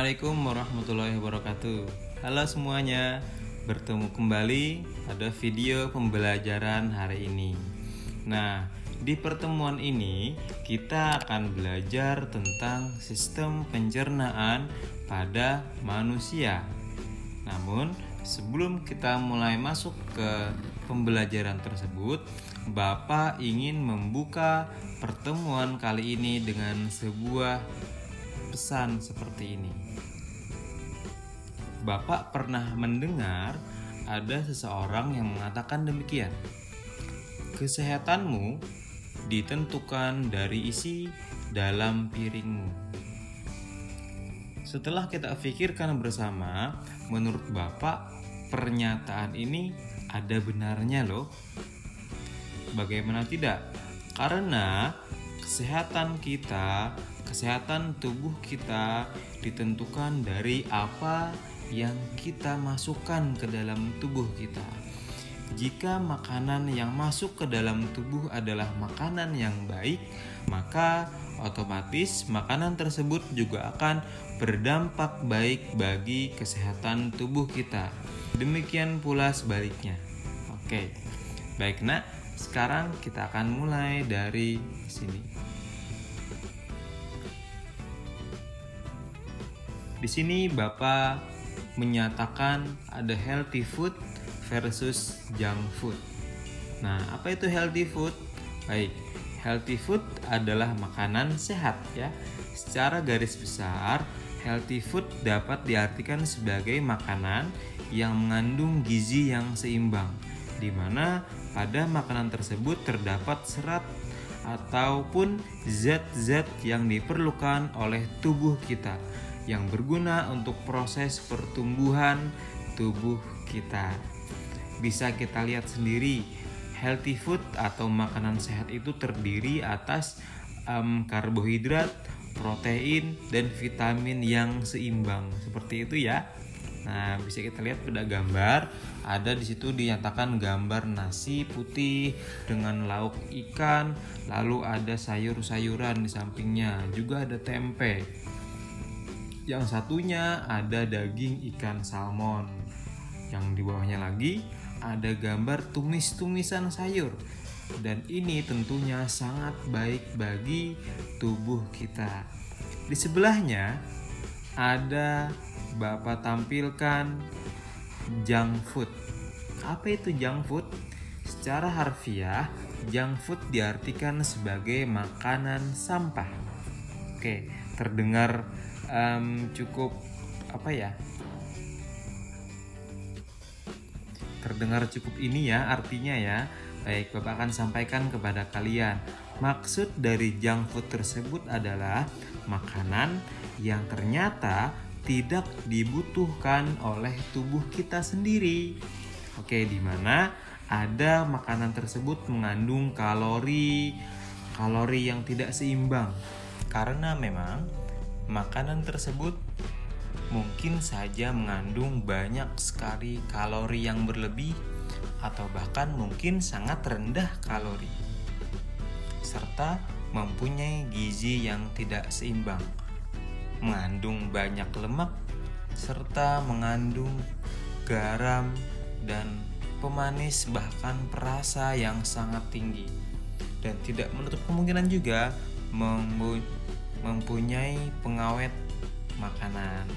Assalamualaikum warahmatullahi wabarakatuh. Halo semuanya, bertemu kembali pada video pembelajaran hari ini. Nah, di pertemuan ini kita akan belajar tentang sistem pencernaan pada manusia. Namun, sebelum kita mulai masuk ke pembelajaran tersebut, Bapak ingin membuka pertemuan kali ini dengan sebuah pesan seperti ini. Bapak pernah mendengar ada seseorang yang mengatakan demikian. Kesehatanmu ditentukan dari isi dalam piringmu. Setelah kita pikirkan bersama, menurut Bapak pernyataan ini ada benarnya loh. Bagaimana tidak? Karena kesehatan kita, kesehatan tubuh kita ditentukan dari apa yang kita masukkan ke dalam tubuh kita. Jika makanan yang masuk ke dalam tubuh adalah makanan yang baik, maka otomatis makanan tersebut juga akan berdampak baik bagi kesehatan tubuh kita. Demikian pula sebaliknya. Oke, baik nak, sekarang kita akan mulai dari sini. Di sini Bapak menyatakan ada healthy food versus junk food. Nah, apa itu healthy food? Baik, healthy food adalah makanan sehat ya. Secara garis besar, healthy food dapat diartikan sebagai makanan yang mengandung gizi yang seimbang, di mana pada makanan tersebut terdapat serat ataupun zat-zat yang diperlukan oleh tubuh kita, yang berguna untuk proses pertumbuhan tubuh kita. Bisa kita lihat sendiri, healthy food atau makanan sehat itu terdiri atas karbohidrat, protein, dan vitamin yang seimbang. Seperti itu ya. Nah, bisa kita lihat pada gambar, ada di situ dinyatakan gambar nasi putih dengan lauk ikan, lalu ada sayur-sayuran di sampingnya, juga ada tempe. Yang satunya ada daging ikan salmon. Yang di bawahnya lagi ada gambar tumis-tumisan sayur. Dan ini tentunya sangat baik bagi tubuh kita. Di sebelahnya ada Bapak tampilkan junk food. Apa itu junk food? Secara harfiah, junk food diartikan sebagai makanan sampah. Oke, terdengar cukup terdengar cukup ini ya artinya ya. Baik, Bapak akan sampaikan kepada kalian. Maksud dari junk food tersebut adalah makanan yang ternyata tidak dibutuhkan oleh tubuh kita sendiri. Oke, di mana ada makanan tersebut mengandung kalori yang tidak seimbang. Karena memang makanan tersebut mungkin saja mengandung banyak sekali kalori yang berlebih atau bahkan mungkin sangat rendah kalori, serta mempunyai gizi yang tidak seimbang, mengandung banyak lemak, serta mengandung garam dan pemanis bahkan perasa yang sangat tinggi, dan tidak menutup kemungkinan juga mempunyai pengawet makanan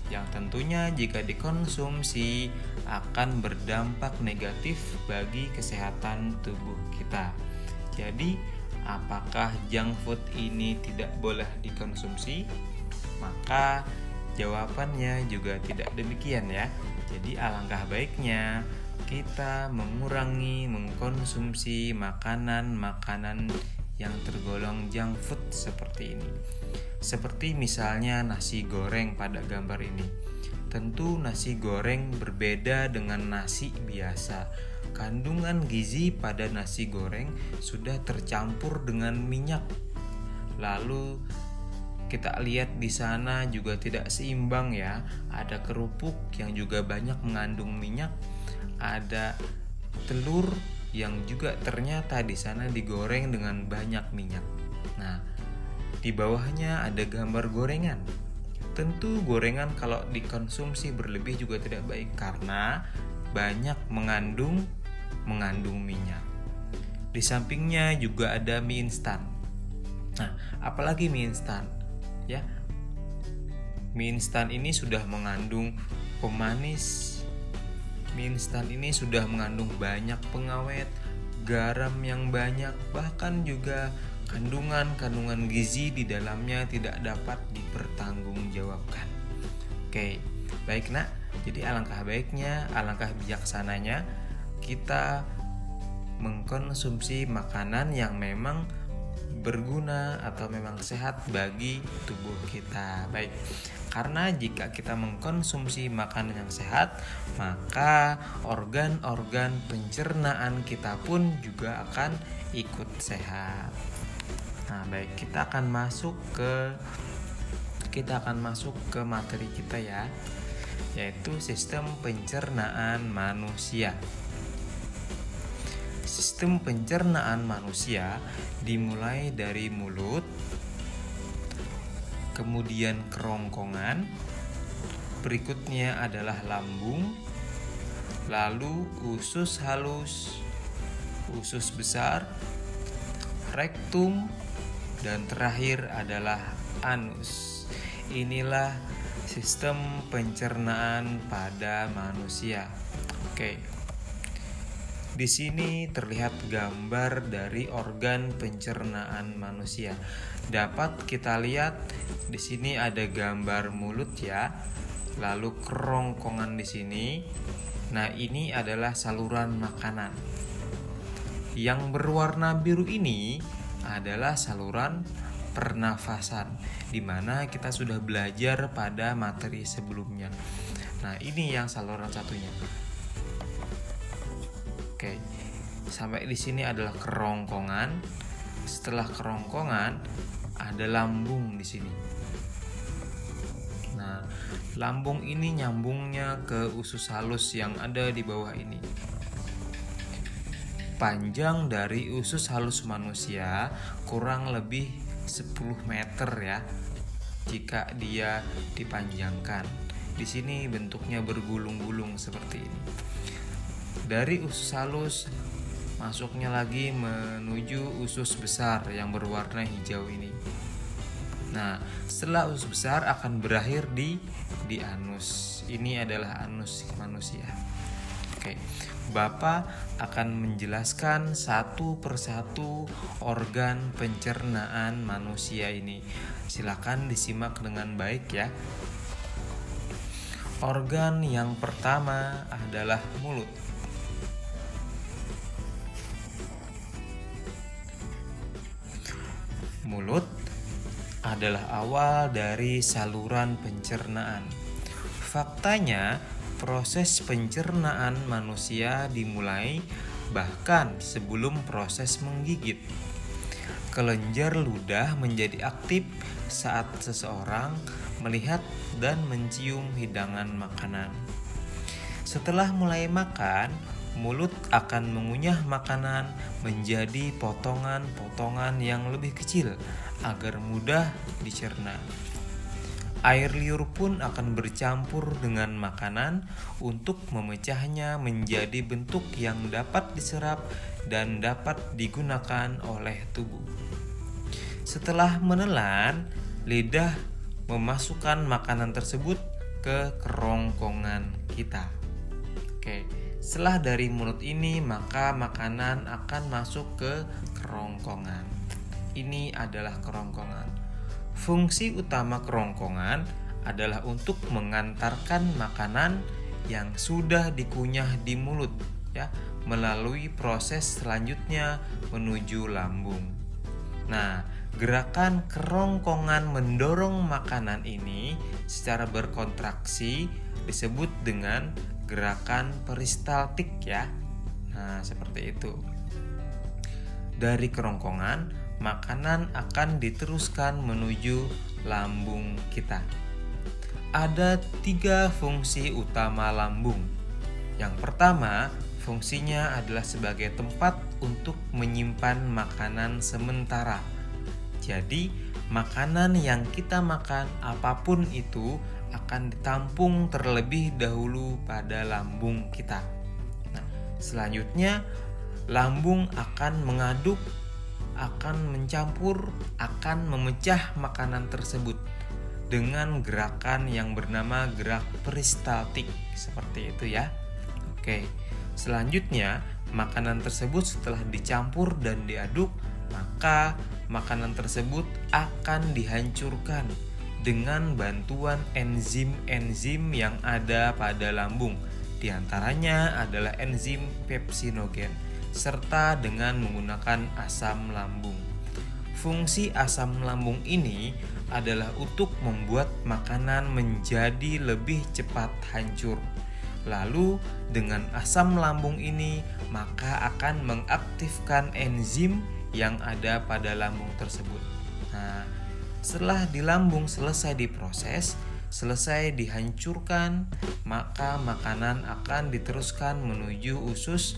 yang tentunya jika dikonsumsi akan berdampak negatif bagi kesehatan tubuh kita. Jadi, apakah junk food ini tidak boleh dikonsumsi? Maka jawabannya juga tidak demikian ya. Jadi alangkah baiknya kita mengurangi mengkonsumsi makanan-makanan yang tergolong junk food seperti ini. Seperti misalnya nasi goreng pada gambar ini. Tentu nasi goreng berbeda dengan nasi biasa. Kandungan gizi pada nasi goreng sudah tercampur dengan minyak. Lalu kita lihat di sana juga tidak seimbang ya. Ada kerupuk yang juga banyak mengandung minyak. Ada telur yang juga ternyata di sana digoreng dengan banyak minyak. Nah, di bawahnya ada gambar gorengan. Tentu gorengan kalau dikonsumsi berlebih juga tidak baik karena banyak mengandung minyak. Di sampingnya juga ada mie instan. Nah, apalagi mie instan? Ya, mie instan ini sudah mengandung pemanis. Mie instan ini sudah mengandung banyak pengawet, garam yang banyak, bahkan juga kandungan gizi di dalamnya tidak dapat dipertanggungjawabkan. Oke, baik nak. Jadi alangkah bijaksananya kita mengkonsumsi makanan yang memang berguna atau memang sehat bagi tubuh kita. Baik. Karena jika kita mengkonsumsi makanan yang sehat, maka organ-organ pencernaan kita pun juga akan ikut sehat. Nah, baik, kita akan masuk ke materi kita ya, yaitu sistem pencernaan manusia. Sistem pencernaan manusia dimulai dari mulut, kemudian kerongkongan, berikutnya adalah lambung, lalu usus halus, usus besar, rektum, dan terakhir adalah anus. Inilah sistem pencernaan pada manusia. Oke. Di sini terlihat gambar dari organ pencernaan manusia. Dapat kita lihat di sini ada gambar mulut ya. Lalu kerongkongan di sini. Nah, ini adalah saluran makanan. Yang berwarna biru ini adalah saluran pernafasan, di mana kita sudah belajar pada materi sebelumnya. Nah, ini yang saluran satunya. Oke, sampai di sini adalah kerongkongan. Setelah kerongkongan ada lambung di sini. Nah, lambung ini nyambungnya ke usus halus yang ada di bawah ini. Panjang dari usus halus manusia kurang lebih 10 meter ya, jika dia dipanjangkan. Di sini bentuknya bergulung-gulung seperti ini. Dari usus halus masuknya lagi menuju usus besar yang berwarna hijau ini. Nah, setelah usus besar akan berakhir di anus. Ini adalah anus manusia. Oke, Bapak akan menjelaskan satu persatu organ pencernaan manusia ini. Silakan disimak dengan baik ya. Organ yang pertama adalah mulut. Mulut adalah awal dari saluran pencernaan. Faktanya, proses pencernaan manusia dimulai bahkan sebelum proses menggigit. Kelenjar ludah menjadi aktif saat seseorang melihat dan mencium hidangan makanan. Setelah mulai makan, mulut akan mengunyah makanan menjadi potongan-potongan yang lebih kecil agar mudah dicerna. Air liur pun akan bercampur dengan makanan untuk memecahnya menjadi bentuk yang dapat diserap dan dapat digunakan oleh tubuh. Setelah menelan, lidah memasukkan makanan tersebut ke kerongkongan kita. Oke, setelah dari mulut ini, maka makanan akan masuk ke kerongkongan. Ini adalah kerongkongan. Fungsi utama kerongkongan adalah untuk mengantarkan makanan yang sudah dikunyah di mulut ya, melalui proses selanjutnya menuju lambung. Nah, gerakan kerongkongan mendorong makanan ini secara berkontraksi disebut dengan gerakan peristaltik ya. Nah, seperti itu. Dari kerongkongan, makanan akan diteruskan menuju lambung kita. Ada 3 fungsi utama lambung. Yang pertama, fungsinya adalah sebagai tempat untuk menyimpan makanan sementara. Jadi, makanan yang kita makan apapun itu akan ditampung terlebih dahulu pada lambung kita. Nah, selanjutnya lambung akan mengaduk, akan mencampur, akan memecah makanan tersebut dengan gerakan yang bernama gerak peristaltik, seperti itu ya. Oke, selanjutnya makanan tersebut setelah dicampur dan diaduk, maka makanan tersebut akan dihancurkan dengan bantuan enzim-enzim yang ada pada lambung. Di antaranya adalah enzim pepsinogen serta dengan menggunakan asam lambung. Fungsi asam lambung ini adalah untuk membuat makanan menjadi lebih cepat hancur. Lalu dengan asam lambung ini maka akan mengaktifkan enzim yang ada pada lambung tersebut. Nah, setelah di lambung selesai diproses, selesai dihancurkan, maka makanan akan diteruskan menuju usus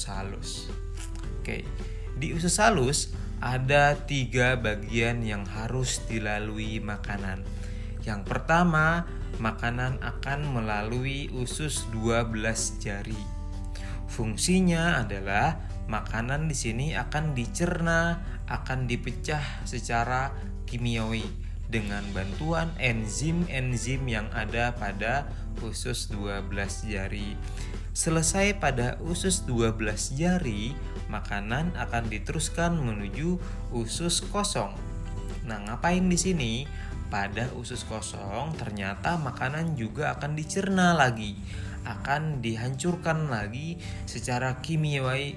halus. Oke, di usus halus ada 3 bagian yang harus dilalui makanan. Yang pertama, makanan akan melalui usus 12 jari. Fungsinya adalah makanan di sini akan dicerna, akan dipecah secara kimiawi dengan bantuan enzim-enzim yang ada pada usus 12 jari. Selesai pada usus 12 jari, makanan akan diteruskan menuju usus kosong. Nah, ngapain di sini? Pada usus kosong ternyata makanan juga akan dicerna lagi, akan dihancurkan lagi secara kimiawi,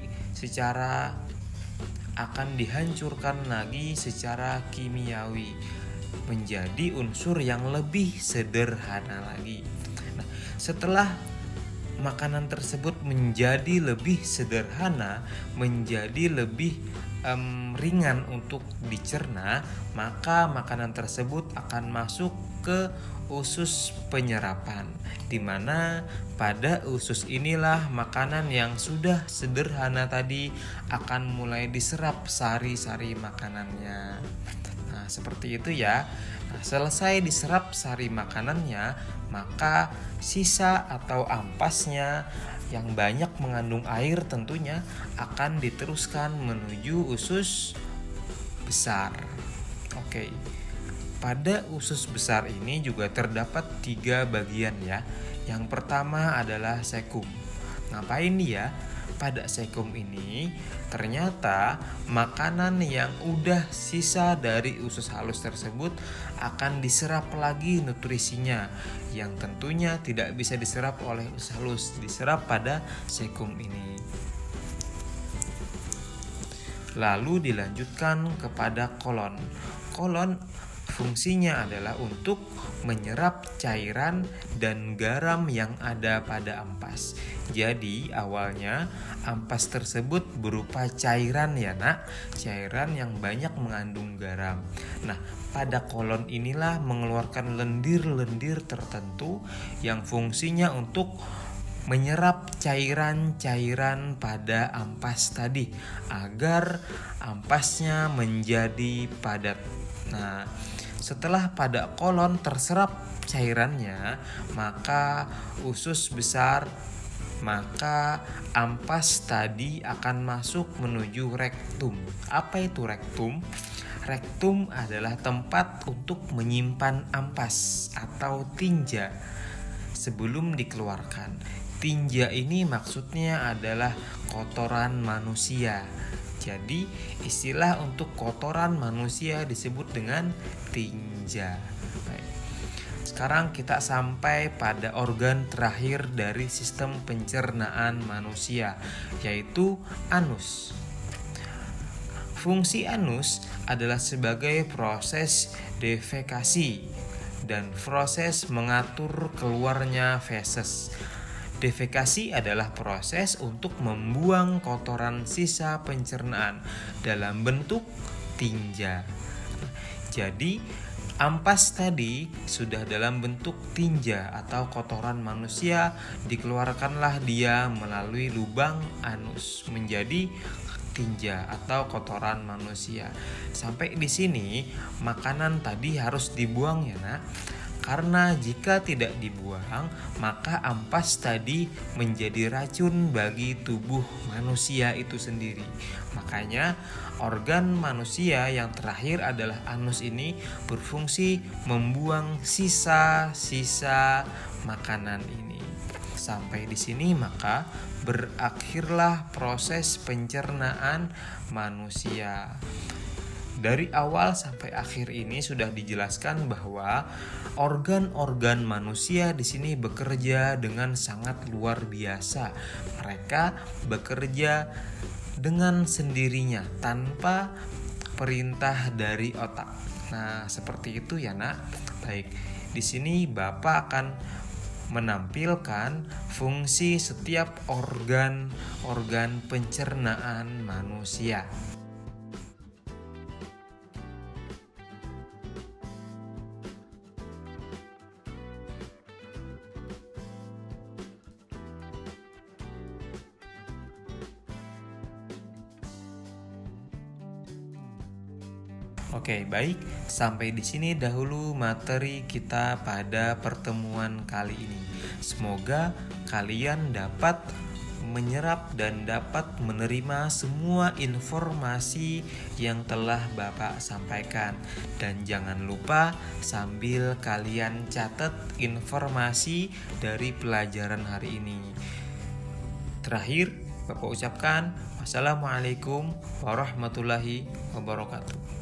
menjadi unsur yang lebih sederhana lagi. Nah, setelah makanan tersebut menjadi lebih sederhana, menjadi lebih ringan untuk dicerna, maka makanan tersebut akan masuk ke usus penyerapan, di mana pada usus inilah makanan yang sudah sederhana tadi akan mulai diserap sari-sari makanannya. Nah, seperti itu ya. Nah, selesai diserap sari makanannya, maka sisa atau ampasnya yang banyak mengandung air tentunya akan diteruskan menuju usus besar. Oke. Pada usus besar ini juga terdapat 3 bagian ya. Yang pertama adalah sekum. Ngapain dia? Pada sekum ini ternyata makanan yang udah sisa dari usus halus tersebut akan diserap lagi nutrisinya, yang tentunya tidak bisa diserap oleh usus halus, diserap pada sekum ini. Lalu dilanjutkan kepada kolon. Kolon fungsinya adalah untuk menyerap cairan dan garam yang ada pada ampas. Jadi awalnya ampas tersebut berupa cairan ya nak, cairan yang banyak mengandung garam. Nah, pada kolon inilah mengeluarkan lendir-lendir tertentu yang fungsinya untuk menyerap cairan-cairan pada ampas tadi agar ampasnya menjadi padat. Nah, setelah pada kolon terserap cairannya, maka ampas tadi akan masuk menuju rektum. Apa itu rektum? Rektum adalah tempat untuk menyimpan ampas atau tinja sebelum dikeluarkan. Tinja ini maksudnya adalah kotoran manusia. Jadi istilah untuk kotoran manusia disebut dengan tinja. Baik. Sekarang kita sampai pada organ terakhir dari sistem pencernaan manusia, yaitu anus. Fungsi anus adalah sebagai proses defekasi dan proses mengatur keluarnya feses. Defekasi adalah proses untuk membuang kotoran sisa pencernaan dalam bentuk tinja. Jadi, ampas tadi sudah dalam bentuk tinja atau kotoran manusia, dikeluarkanlah dia melalui lubang anus menjadi tinja atau kotoran manusia. Sampai di sini makanan tadi harus dibuang ya nak. Karena jika tidak dibuang, maka ampas tadi menjadi racun bagi tubuh manusia itu sendiri. Makanya organ manusia yang terakhir adalah anus ini berfungsi membuang sisa-sisa makanan ini. Sampai di sini maka berakhirlah proses pencernaan manusia. Dari awal sampai akhir ini sudah dijelaskan bahwa organ-organ manusia di sini bekerja dengan sangat luar biasa. Mereka bekerja dengan sendirinya tanpa perintah dari otak. Nah, seperti itu ya, Nak. Baik, di sini Bapak akan menampilkan fungsi setiap organ pencernaan manusia. Oke, baik. Sampai di sini dahulu materi kita pada pertemuan kali ini. Semoga kalian dapat menyerap dan dapat menerima semua informasi yang telah Bapak sampaikan. Dan jangan lupa sambil kalian catat informasi dari pelajaran hari ini. Terakhir, Bapak ucapkan wassalamualaikum warahmatullahi wabarakatuh.